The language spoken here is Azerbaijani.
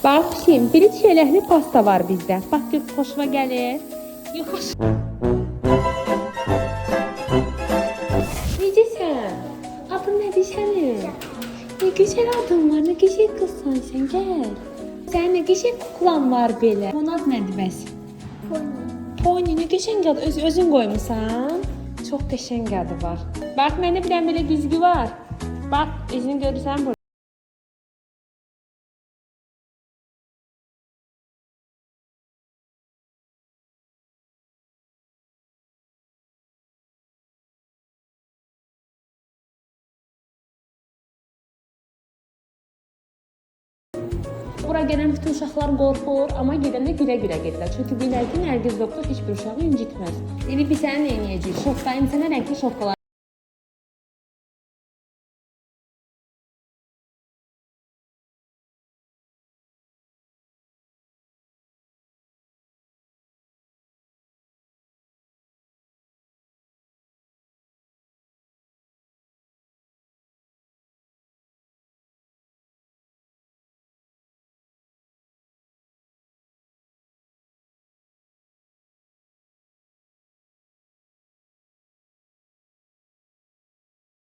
Bax şimdi bir çeyrəkli pasta var bizdə. Bax gör xoşuma gəlir. Yox. Necəsən? Adın nədir sənin? Ne gözəl adın var, ne gözəl qızsan sən, gəl. Sənin nə gözəl kuklan var belə. Bunun adı nədir bəs? Pony, ne qəşəng adı, özün qoymusan. Çox qəşəng adı var. Bax, məndə bir dənə belə düzgü var. Bax, özünü görürsən burada. Bura gələn bütün uşaqlar qorxur, amma gedəndə gülə-gülə gedirlər. Çünki bilər ki, Nərgiz doktor heç bir uşağı incitməz. İndi biz səni nə edəcəyik? Şokdayım sənə rəngli şokkolad.